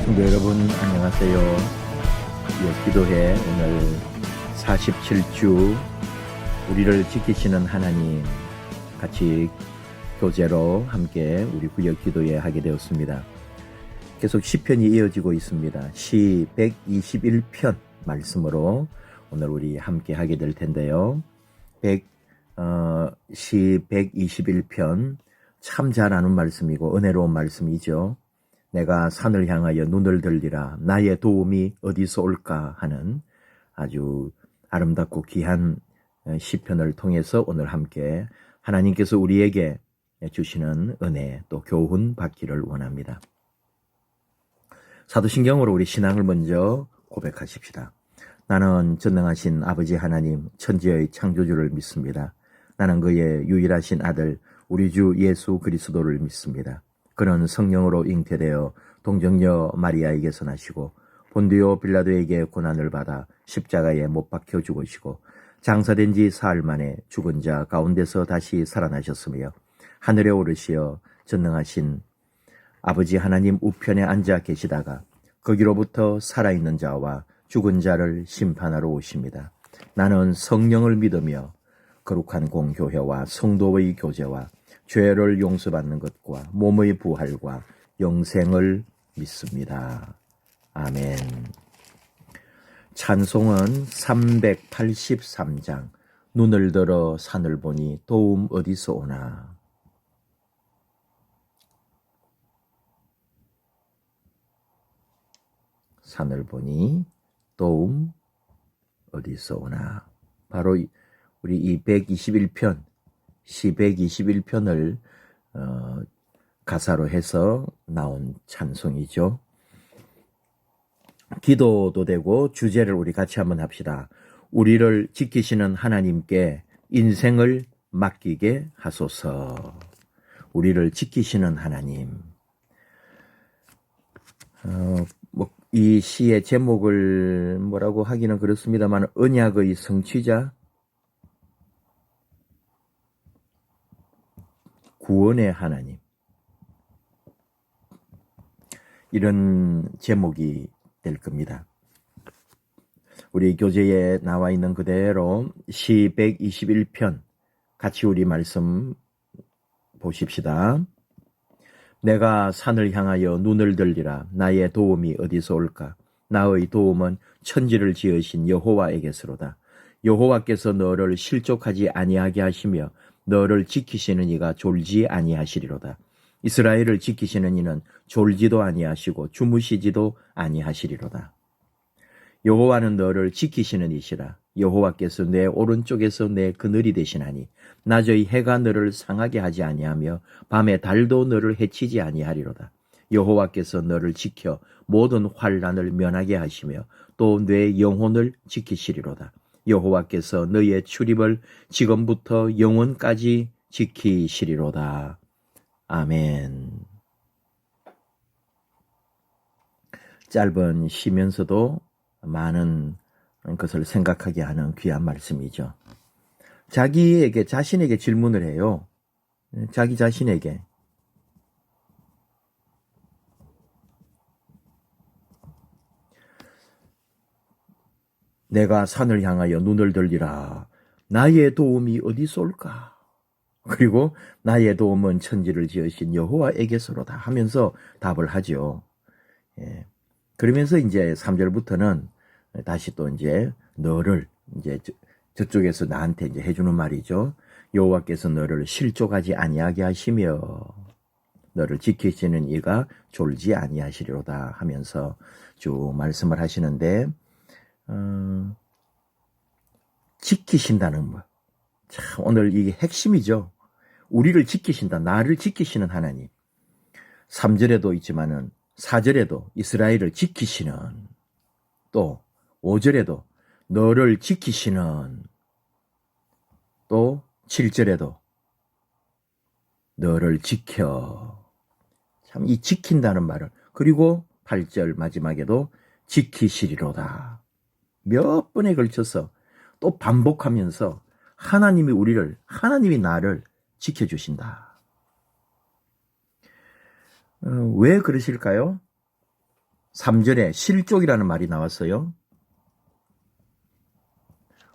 성도 여러분 안녕하세요. 기도회 오늘 47주 우리를 지키시는 하나님 같이 교제로 함께 우리 구역 기도회 하게 되었습니다. 계속 시편이 이어지고 있습니다. 시 121편 말씀으로 오늘 우리 함께 하게 될 텐데요. 시 121편 참 잘 아는 말씀이고 은혜로운 말씀이죠. 내가 산을 향하여 눈을 들리라 나의 도움이 어디서 올까 하는 아주 아름답고 귀한 시편을 통해서 오늘 함께 하나님께서 우리에게 주시는 은혜 또 교훈 받기를 원합니다. 사도신경으로 우리 신앙을 먼저 고백하십시다. 나는 전능하신 아버지 하나님 천지의 창조주를 믿습니다. 나는 그의 유일하신 아들 우리 주 예수 그리스도를 믿습니다. 그는 성령으로 잉태되어 동정녀 마리아에게서 나시고 본디오 빌라도에게 고난을 받아 십자가에 못 박혀 죽으시고 장사된 지 사흘 만에 죽은 자 가운데서 다시 살아나셨으며 하늘에 오르시어 전능하신 아버지 하나님 우편에 앉아 계시다가 거기로부터 살아있는 자와 죽은 자를 심판하러 오십니다. 나는 성령을 믿으며 거룩한 공교회와 성도의 교제와 죄를 용서받는 것과 몸의 부활과 영생을 믿습니다. 아멘. 찬송은 383장 눈을 들어 산을 보니 도움 어디서 오나. 산을 보니 도움 어디서 오나. 바로 우리 이 121편 시 121편을 가사로 해서 나온 찬송이죠. 기도도 되고 주제를 우리 같이 한번 합시다. 우리를 지키시는 하나님께 인생을 맡기게 하소서. 우리를 지키시는 하나님. 이 시의 제목을 뭐라고 하기는 그렇습니다만 언약의 성취자, 구원의 하나님, 이런 제목이 될 겁니다. 우리 교재에 나와 있는 그대로 시 121편 같이 우리 말씀 보십시다. 내가 산을 향하여 눈을 들리라 나의 도움이 어디서 올까. 나의 도움은 천지를 지으신 여호와에게서로다. 여호와께서 너를 실족하지 아니하게 하시며 너를 지키시는 이가 졸지 아니하시리로다. 이스라엘을 지키시는 이는 졸지도 아니하시고 주무시지도 아니하시리로다. 여호와는 너를 지키시는 이시라. 여호와께서 내 오른쪽에서 내 그늘이 되시나니 낮의 해가 너를 상하게 하지 아니하며 밤에 달도 너를 해치지 아니하리로다. 여호와께서 너를 지켜 모든 환난을 면하게 하시며 또 내 영혼을 지키시리로다. 여호와께서 너의 출입을 지금부터 영원까지 지키시리로다. 아멘. 짧은 시면서도 많은 것을 생각하게 하는 귀한 말씀이죠. 자신에게 질문을 해요. 자기 자신에게. 내가 산을 향하여 눈을 들리라. 나의 도움이 어디서 올까? 그리고 나의 도움은 천지를 지으신 여호와에게서로다 하면서 답을 하죠. 예. 그러면서 이제 3절부터는 다시 또 이제 너를 이제 저쪽에서 나한테 이제 해주는 말이죠. 여호와께서 너를 실족하지 아니하게 하시며 너를 지키시는 이가 졸지 아니하시리로다 하면서 쭉 말씀을 하시는데 지키신다는 것. 참 오늘 이게 핵심이죠. 우리를 지키신다. 나를 지키시는 하나님. 3절에도 있지만은 4절에도 이스라엘을 지키시는, 또 5절에도 너를 지키시는, 또 7절에도 너를 지켜. 참 이 지킨다는 말을, 그리고 8절 마지막에도 지키시리로다. 몇 번에 걸쳐서 또 반복하면서 하나님이 나를 지켜주신다. 왜 그러실까요? 3절에 실족이라는 말이 나왔어요.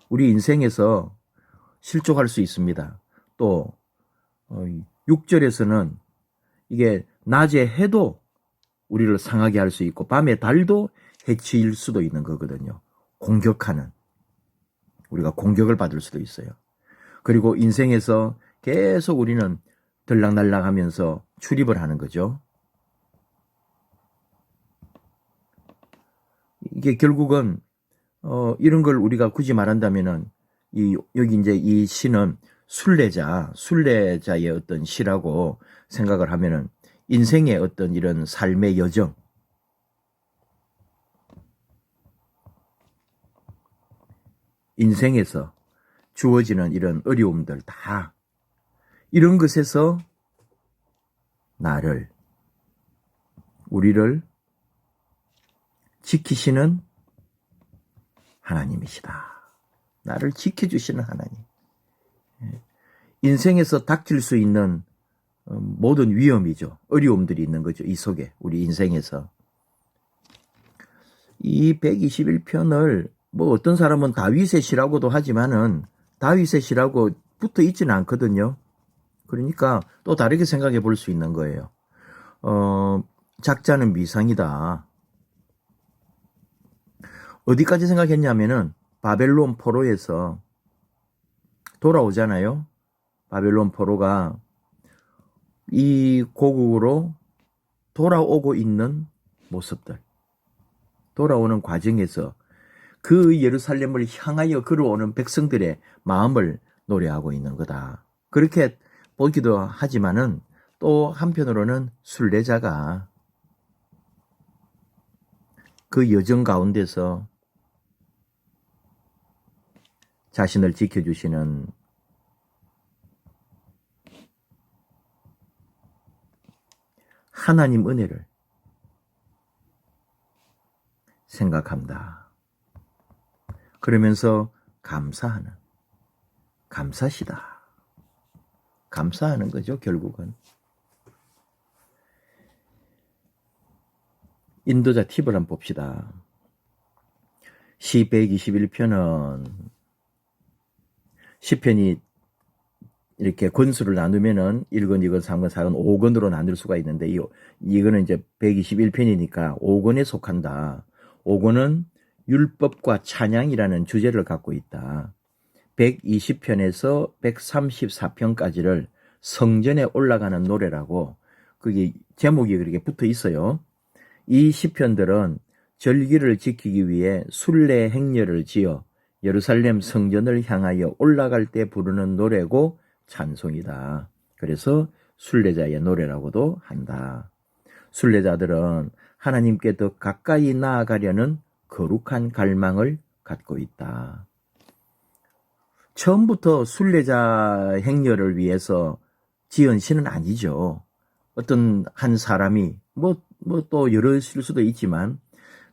우리 인생에서 실족할 수 있습니다. 또 6절에서는 이게 낮에 해도 우리를 상하게 할 수 있고 밤에 달도 해칠 수도 있는 거거든요. 공격하는, 우리가 공격을 받을 수도 있어요. 그리고 인생에서 계속 우리는 들락날락 하면서 출입을 하는 거죠. 이게 결국은 이런 걸 우리가 굳이 말한다면은 여기 이제 이 시는 순례자의 어떤 시라고 생각을 하면은 인생의 어떤 이런 삶의 여정, 인생에서 주어지는 이런 어려움들 다 이런 것에서 우리를 지키시는 하나님이시다. 나를 지켜주시는 하나님. 인생에서 닥칠 수 있는 모든 위험이죠. 어려움들이 있는 거죠. 이 속에 우리 인생에서. 이 121편을 뭐 어떤 사람은 다윗의 시라고도 하지만은 다윗의 시라고 붙어 있지는 않거든요. 그러니까 또 다르게 생각해 볼 수 있는 거예요. 작자는 미상이다. 어디까지 생각했냐면은 바벨론 포로에서 돌아오잖아요. 바벨론 포로가 이 고국으로 돌아오고 있는 모습들, 돌아오는 과정에서 그 예루살렘을 향하여 걸어오는 백성들의 마음을 노래하고 있는 거다. 그렇게 보기도 하지만은 또 한편으로는 순례자가 그 여정 가운데서 자신을 지켜주시는 하나님 은혜를 생각한다. 그러면서 감사시다. 감사하는 거죠, 결국은. 인도자 팁을 한번 봅시다. 시 121편은 시편이 이렇게 권수를 나누면은 1권, 2권, 3권, 4권, 5권으로 나눌 수가 있는데 이거는 이제 121편이니까 5권에 속한다. 5권은 율법과 찬양이라는 주제를 갖고 있다. 120편에서 134편까지를 성전에 올라가는 노래라고 그게 제목이 그렇게 붙어 있어요. 이 시편들은 절기를 지키기 위해 순례 행렬을 지어 예루살렘 성전을 향하여 올라갈 때 부르는 노래고 찬송이다. 그래서 순례자의 노래라고도 한다. 순례자들은 하나님께 더 가까이 나아가려는 거룩한 갈망을 갖고 있다. 처음부터 순례자 행렬을 위해서 지은 시는 아니죠. 어떤 한 사람이 뭐 또 여러일 수도 있지만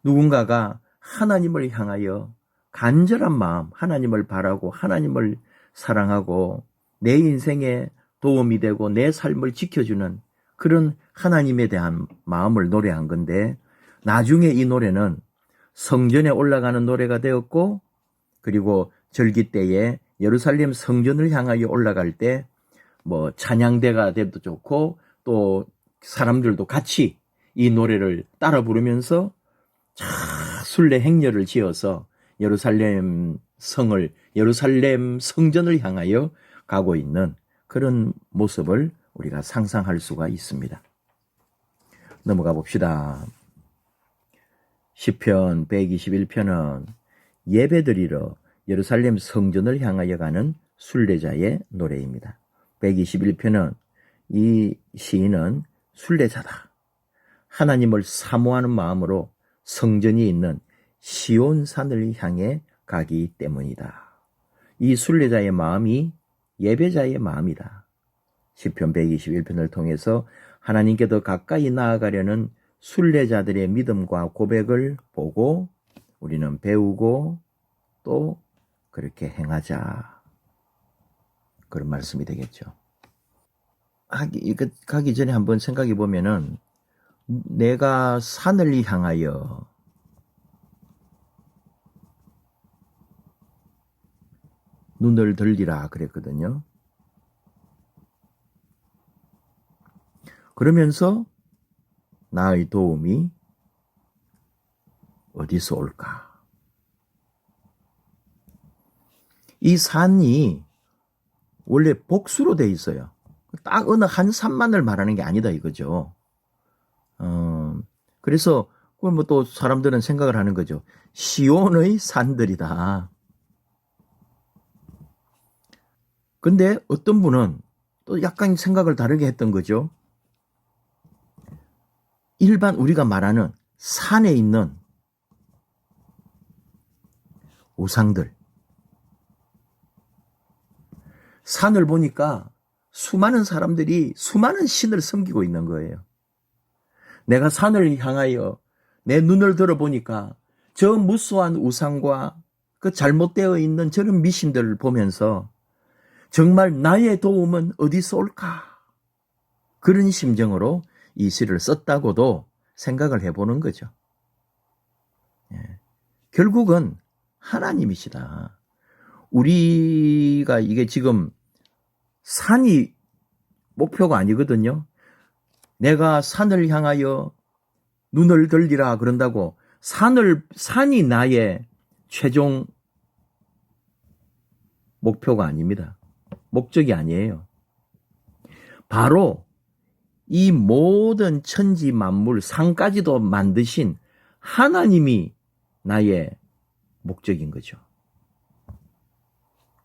누군가가 하나님을 향하여 간절한 마음, 하나님을 바라고 하나님을 사랑하고 내 인생에 도움이 되고 내 삶을 지켜주는 그런 하나님에 대한 마음을 노래한 건데 나중에 이 노래는 성전에 올라가는 노래가 되었고 그리고 절기 때에 예루살렘 성전을 향하여 올라갈 때 뭐 찬양대가 돼도 좋고 또 사람들도 같이 이 노래를 따라 부르면서 순례 행렬을 지어서 예루살렘 성전을 향하여 가고 있는 그런 모습을 우리가 상상할 수가 있습니다. 넘어가 봅시다. 시편 121편은 예배드리러 예루살렘 성전을 향하여 가는 순례자의 노래입니다. 121편은 이 시인은 순례자다. 하나님을 사모하는 마음으로 성전이 있는 시온산을 향해 가기 때문이다. 이 순례자의 마음이 예배자의 마음이다. 시편 121편을 통해서 하나님께 더 가까이 나아가려는 순례자들의 믿음과 고백을 보고 우리는 배우고 또 그렇게 행하자. 그런 말씀이 되겠죠. 가기 전에 한번 생각해 보면은 내가 산을 향하여 눈을 들리라 그랬거든요. 그러면서 나의 도움이 어디서 올까? 이 산이 원래 복수로 돼 있어요. 딱 어느 한 산만을 말하는 게 아니다 이거죠. 그래서 그걸 뭐 또 사람들은 생각을 하는 거죠. 시온의 산들이다. 근데 어떤 분은 또 약간 생각을 다르게 했던 거죠. 일반 우리가 말하는 산에 있는 우상들. 산을 보니까 수많은 사람들이 수많은 신을 섬기고 있는 거예요. 내가 산을 향하여 내 눈을 들어보니까 저 무수한 우상과 그 잘못되어 있는 저런 미신들을 보면서 정말 나의 도움은 어디서 올까? 그런 심정으로 이 시를 썼다고도 생각을 해보는 거죠. 예. 결국은 하나님이시다. 우리가 이게 지금 산이 목표가 아니거든요. 내가 산을 향하여 눈을 들리라 그런다고 산이 나의 최종 목표가 아닙니다. 목적이 아니에요. 바로 이 모든 천지 만물 산까지도 만드신 하나님이 나의 목적인 거죠.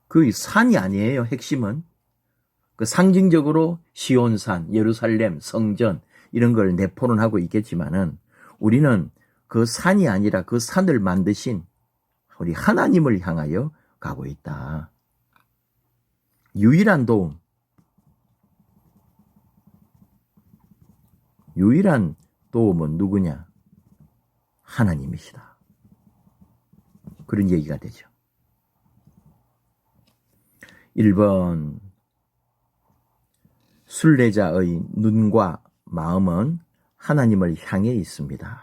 그 산이 아니에요. 핵심은 그 상징적으로 시온산, 예루살렘, 성전 이런 걸 내포는 하고 있겠지만은 우리는 그 산이 아니라 그 산을 만드신 우리 하나님을 향하여 가고 있다. 유일한 도움, 유일한 도움은 누구냐? 하나님이시다. 그런 얘기가 되죠. 1번 순례자의 눈과 마음은 하나님을 향해 있습니다.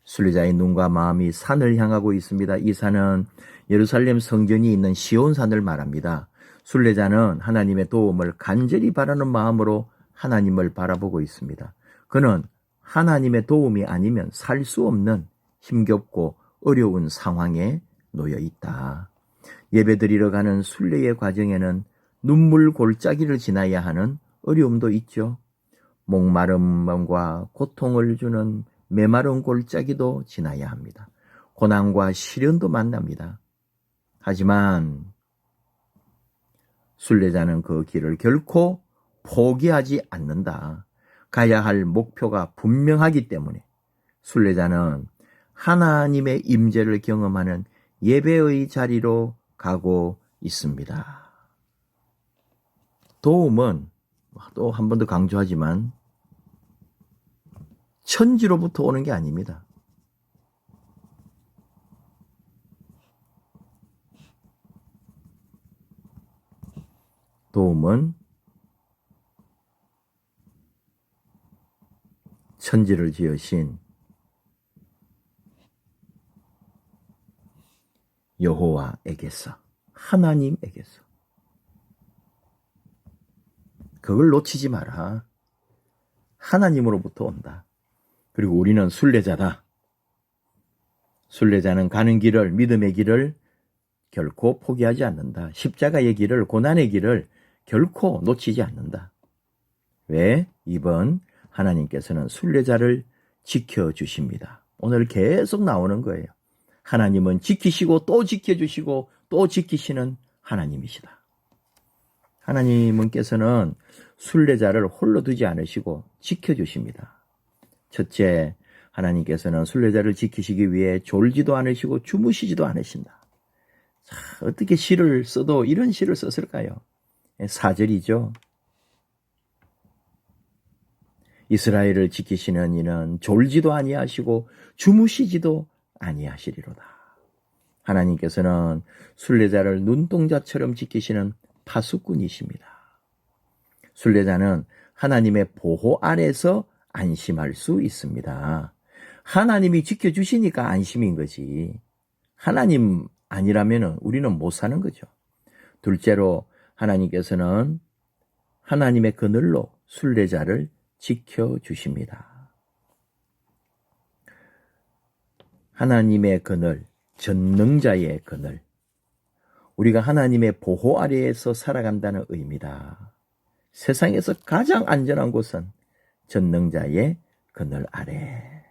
순례자의 눈과 마음이 산을 향하고 있습니다. 이 산은 예루살렘 성전이 있는 시온산을 말합니다. 순례자는 하나님의 도움을 간절히 바라는 마음으로 하나님을 바라보고 있습니다. 그는 하나님의 도움이 아니면 살 수 없는 힘겹고 어려운 상황에 놓여 있다. 예배드리러 가는 순례의 과정에는 눈물 골짜기를 지나야 하는 어려움도 있죠. 목마름과 고통을 주는 메마른 골짜기도 지나야 합니다. 고난과 시련도 만납니다. 하지만 순례자는 그 길을 결코 포기하지 않는다. 가야 할 목표가 분명하기 때문에 순례자는 하나님의 임재를 경험하는 예배의 자리로 가고 있습니다. 도움은 또 한 번 더 강조하지만 천지로부터 오는 게 아닙니다. 도움은 천지를 지으신 여호와에게서, 하나님에게서. 그걸 놓치지 마라. 하나님으로부터 온다. 그리고 우리는 순례자다. 순례자는 가는 길을, 믿음의 길을 결코 포기하지 않는다. 십자가의 길을, 고난의 길을 결코 놓치지 않는다. 왜? 2번 하나님께서는 순례자를 지켜주십니다. 오늘 계속 나오는 거예요. 하나님은 지키시고 또 지켜주시고 또 지키시는 하나님이시다. 하나님께서는 순례자를 홀로 두지 않으시고 지켜주십니다. 첫째, 하나님께서는 순례자를 지키시기 위해 졸지도 않으시고 주무시지도 않으신다. 자, 어떻게 시를 써도 이런 시를 썼을까요? 4절이죠. 이스라엘을 지키시는 이는 졸지도 아니하시고 주무시지도 아니하시리로다. 하나님께서는 순례자를 눈동자처럼 지키시는 파수꾼이십니다. 순례자는 하나님의 보호 아래서 안심할 수 있습니다. 하나님이 지켜주시니까 안심인 거지. 하나님 아니라면 우리는 못 사는 거죠. 둘째로 하나님께서는 하나님의 그늘로 순례자를 지켜주십니다. 하나님의 그늘, 전능자의 그늘. 우리가 하나님의 보호 아래에서 살아간다는 의미다. 세상에서 가장 안전한 곳은 전능자의 그늘 아래.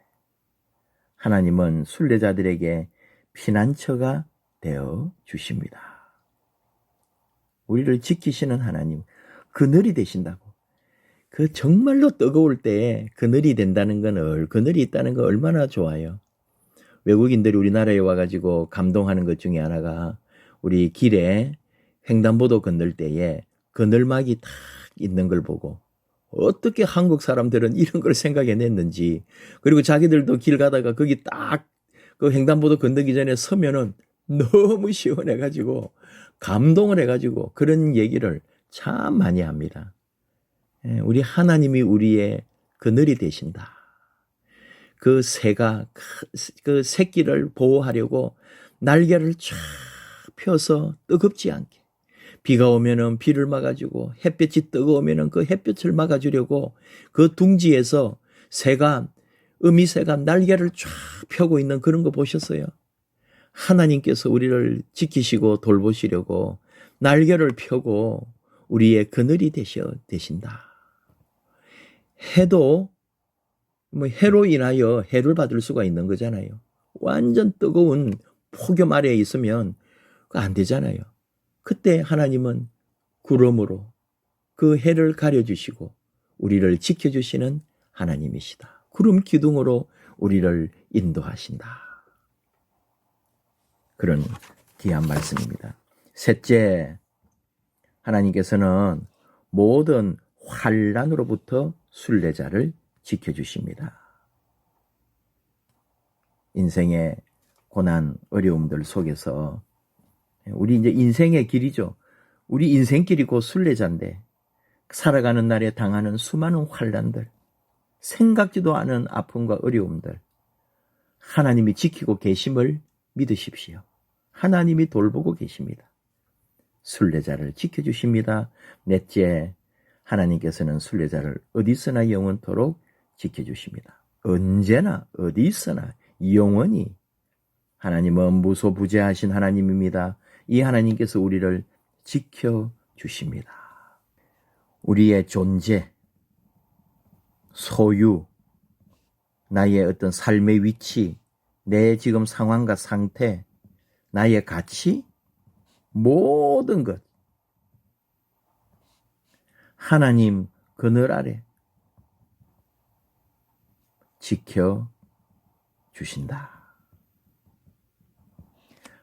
하나님은 순례자들에게 피난처가 되어 주십니다. 우리를 지키시는 하나님, 그늘이 되신다고. 그 정말로 뜨거울 때 그늘이 된다는 건, 그늘이 있다는 건 얼마나 좋아요. 외국인들이 우리나라에 와가지고 감동하는 것 중에 하나가 우리 길에 횡단보도 건널 때에 그늘막이 탁 있는 걸 보고 어떻게 한국 사람들은 이런 걸 생각해냈는지, 그리고 자기들도 길 가다가 거기 딱 그 횡단보도 건너기 전에 서면은 너무 시원해가지고 감동을 해가지고 그런 얘기를 참 많이 합니다. 우리 하나님이 우리의 그늘이 되신다. 그 새가 그 새끼를 보호하려고 날개를 쫙 펴서 뜨겁지 않게, 비가 오면은 비를 막아주고 햇볕이 뜨거우면은 그 햇볕을 막아주려고 그 둥지에서 새가, 어미새가 날개를 쫙 펴고 있는 그런 거 보셨어요? 하나님께서 우리를 지키시고 돌보시려고 날개를 펴고 우리의 그늘이 되신다. 해도 해로 인하여 해를 받을 수가 있는 거잖아요. 완전 뜨거운 폭염 아래에 있으면 안 되잖아요. 그때 하나님은 구름으로 그 해를 가려주시고 우리를 지켜주시는 하나님이시다. 구름 기둥으로 우리를 인도하신다. 그런 귀한 말씀입니다. 셋째, 하나님께서는 모든 환난으로부터 순례자를 지켜주십니다. 인생의 고난, 어려움들 속에서 우리 이제 인생의 길이죠. 우리 인생길이 곧 순례자인데 살아가는 날에 당하는 수많은 환난들, 생각지도 않은 아픔과 어려움들, 하나님이 지키고 계심을 믿으십시오. 하나님이 돌보고 계십니다. 순례자를 지켜주십니다. 넷째, 하나님께서는 순례자를 어디서나 영원토록 지켜주십니다. 언제나 어디 있으나 영원히 하나님은 무소부재하신 하나님입니다. 이 하나님께서 우리를 지켜주십니다. 우리의 존재, 소유, 나의 어떤 삶의 위치, 내 지금 상황과 상태, 나의 가치, 모든 것 하나님 그늘 아래 지켜주신다.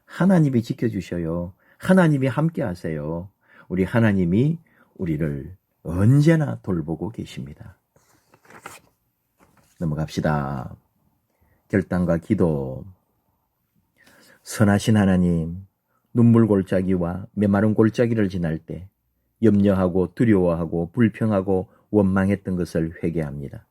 하나님이 지켜주셔요. 하나님이 함께 하세요. 우리 하나님이 우리를 언제나 돌보고 계십니다. 넘어갑시다. 결단과 기도. 선하신 하나님, 눈물 골짜기와 메마른 골짜기를 지날 때 염려하고 두려워하고 불평하고 원망했던 것을 회개합니다.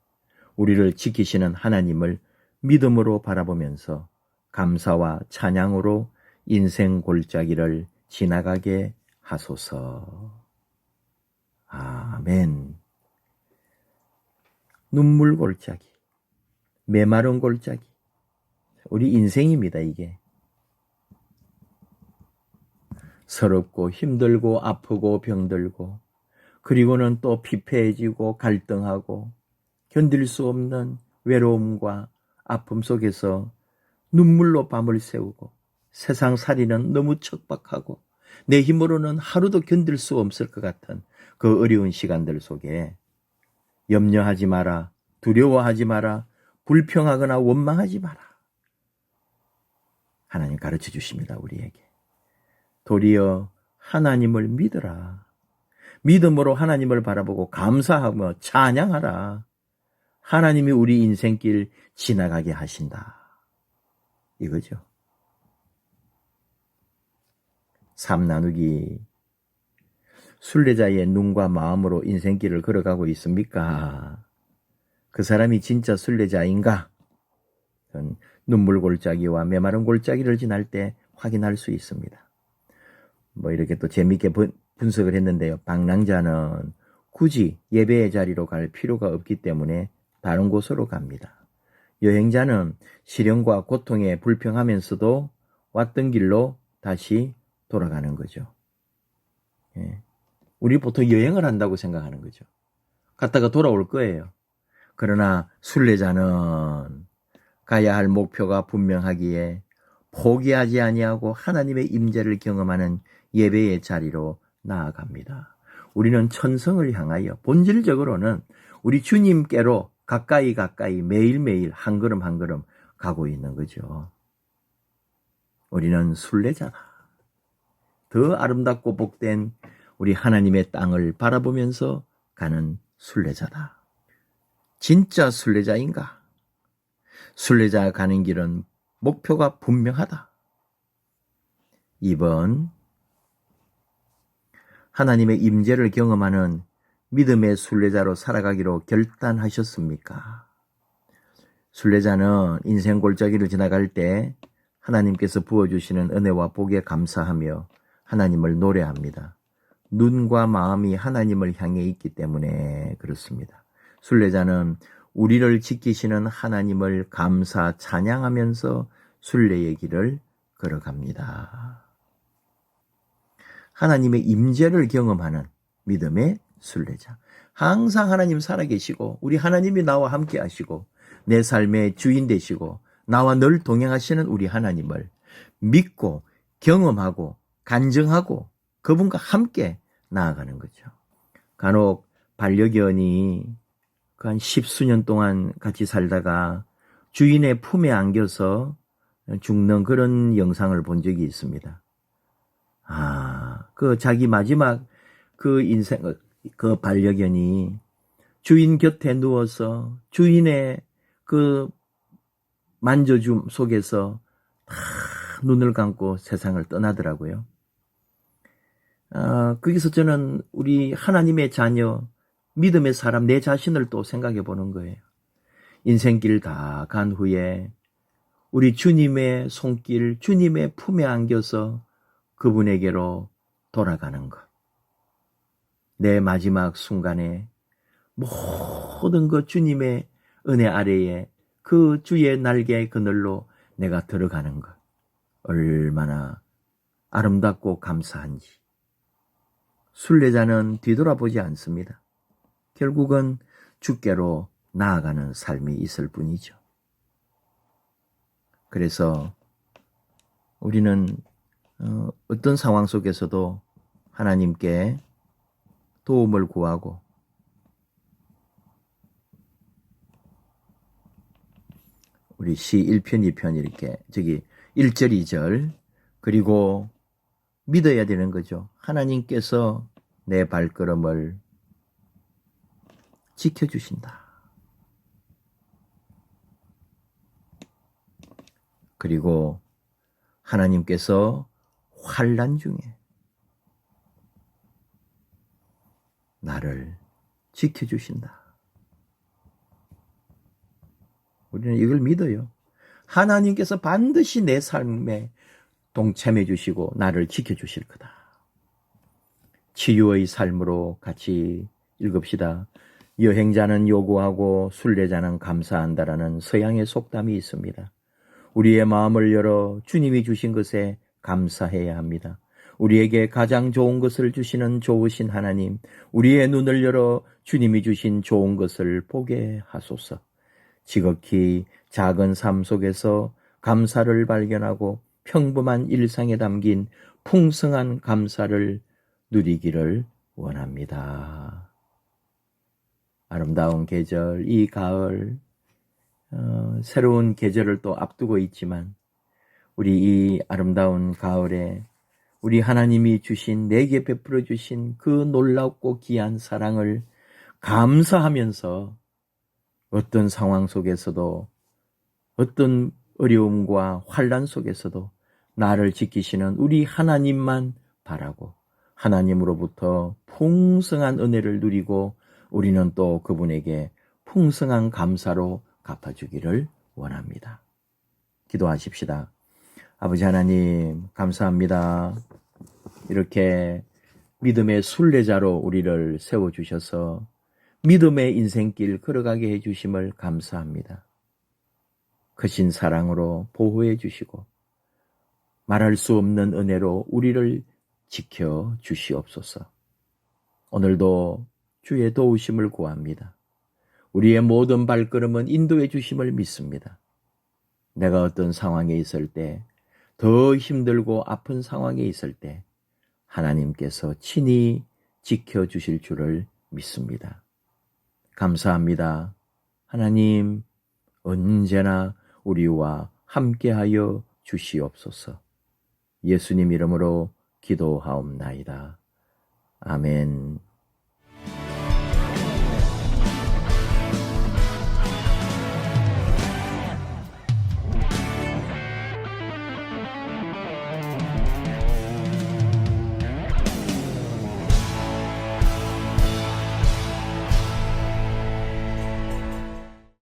우리를 지키시는 하나님을 믿음으로 바라보면서 감사와 찬양으로 인생 골짜기를 지나가게 하소서. 아멘. 눈물 골짜기, 메마른 골짜기, 우리 인생입니다. 이게 서럽고 힘들고 아프고 병들고, 그리고는 또 피폐해지고 갈등하고 견딜 수 없는 외로움과 아픔 속에서 눈물로 밤을 새우고, 세상살이는 너무 척박하고 내 힘으로는 하루도 견딜 수 없을 것 같은 그 어려운 시간들 속에 염려하지 마라, 두려워하지 마라, 불평하거나 원망하지 마라. 하나님 가르쳐 주십니다. 우리에게. 도리어 하나님을 믿어라. 믿음으로 하나님을 바라보고 감사하며 찬양하라. 하나님이 우리 인생길 지나가게 하신다. 이거죠. 삶 나누기. 순례자의 눈과 마음으로 인생길을 걸어가고 있습니까? 그 사람이 진짜 순례자인가? 그건 눈물 골짜기와 메마른 골짜기를 지날 때 확인할 수 있습니다. 뭐 이렇게 또 재미있게 분석을 했는데요. 방랑자는 굳이 예배의 자리로 갈 필요가 없기 때문에 다른 곳으로 갑니다. 여행자는 시련과 고통에 불평하면서도 왔던 길로 다시 돌아가는 거죠. 예. 우리 보통 여행을 한다고 생각하는 거죠. 갔다가 돌아올 거예요. 그러나 순례자는 가야 할 목표가 분명하기에 포기하지 아니하고 하나님의 임재를 경험하는 예배의 자리로 나아갑니다. 우리는 천성을 향하여 본질적으로는 우리 주님께로 가까이 매일매일 한 걸음 한 걸음 가고 있는 거죠. 우리는 순례자다. 더 아름답고 복된 우리 하나님의 땅을 바라보면서 가는 순례자다. 진짜 순례자인가? 순례자가 가는 길은 목표가 분명하다. 2번, 하나님의 임재를 경험하는 믿음의 순례자로 살아가기로 결단하셨습니까? 순례자는 인생 골짜기를 지나갈 때 하나님께서 부어주시는 은혜와 복에 감사하며 하나님을 노래합니다. 눈과 마음이 하나님을 향해 있기 때문에 그렇습니다. 순례자는 우리를 지키시는 하나님을 감사 찬양하면서 순례의 길을 걸어갑니다. 하나님의 임재를 경험하는 믿음의 순례자. 항상 하나님 살아계시고 우리 하나님이 나와 함께 하시고 내 삶의 주인 되시고 나와 늘 동행하시는 우리 하나님을 믿고 경험하고 간증하고 그분과 함께 나아가는 거죠. 간혹 반려견이 한 10수년 동안 같이 살다가 주인의 품에 안겨서 죽는 그런 영상을 본 적이 있습니다. 그 자기 마지막 그 인생, 그 반려견이 주인 곁에 누워서 주인의 그 만져줌 속에서 다 눈을 감고 세상을 떠나더라고요. 거기서 저는 우리 하나님의 자녀, 믿음의 사람, 내 자신을 또 생각해 보는 거예요. 인생길 다 간 후에 우리 주님의 손길, 주님의 품에 안겨서 그분에게로 돌아가는 것. 내 마지막 순간에 모든 것 주님의 은혜 아래에 그 주의 날개 그늘로 내가 들어가는 것. 얼마나 아름답고 감사한지. 순례자는 뒤돌아보지 않습니다. 결국은 주께로 나아가는 삶이 있을 뿐이죠. 그래서 우리는 어떤 상황 속에서도 하나님께 도움을 구하고 우리 시 1편, 2편 이렇게 1절, 2절 그리고 믿어야 되는 거죠. 하나님께서 내 발걸음을 지켜주신다. 그리고 하나님께서 환난 중에 나를 지켜주신다. 우리는 이걸 믿어요. 하나님께서 반드시 내 삶에 동참해 주시고 나를 지켜주실 거다. 치유의 삶으로 같이 읽읍시다. 여행자는 요구하고 순례자는 감사한다라는 서양의 속담이 있습니다. 우리의 마음을 열어 주님이 주신 것에 감사해야 합니다. 우리에게 가장 좋은 것을 주시는 좋으신 하나님, 우리의 눈을 열어 주님이 주신 좋은 것을 보게 하소서. 지극히 작은 삶 속에서 감사를 발견하고 평범한 일상에 담긴 풍성한 감사를 누리기를 원합니다. 아름다운 계절, 이 가을, 새로운 계절을 또 앞두고 있지만 우리 이 아름다운 가을에 우리 하나님이 주신 내게 베풀어 주신 그 놀랍고 귀한 사랑을 감사하면서 어떤 상황 속에서도 어떤 어려움과 환난 속에서도 나를 지키시는 우리 하나님만 바라고 하나님으로부터 풍성한 은혜를 누리고 우리는 또 그분에게 풍성한 감사로 갚아주기를 원합니다. 기도하십시다. 아버지 하나님, 감사합니다. 이렇게 믿음의 순례자로 우리를 세워주셔서 믿음의 인생길 걸어가게 해주심을 감사합니다. 크신 사랑으로 보호해 주시고 말할 수 없는 은혜로 우리를 지켜 주시옵소서. 오늘도 주의 도우심을 구합니다. 우리의 모든 발걸음은 인도해 주심을 믿습니다. 내가 어떤 상황에 있을 때, 더 힘들고 아픈 상황에 있을 때 하나님께서 친히 지켜주실 줄을 믿습니다. 감사합니다. 하나님, 언제나 우리와 함께하여 주시옵소서. 예수님 이름으로 기도하옵나이다. 아멘.